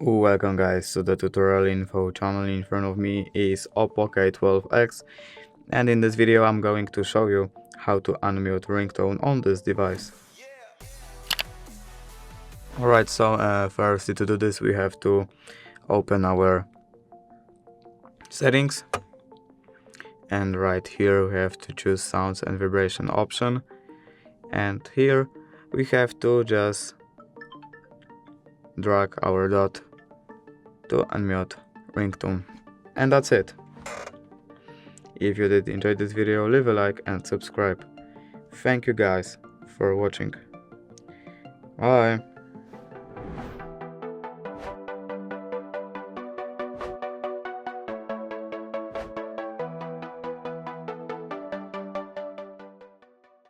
Welcome guys to the tutorial info channel. In front of me is Oppo K12x, and in this video I'm going to show you how to unmute ringtone on this device. Alright, so first to do this we have to open our settings, and right here we have to choose sounds and vibration option, and here we have to just drag our dot to unmute ringtone, and that's it. If you did enjoy this video, leave a like and subscribe. Thank you guys for watching. Bye.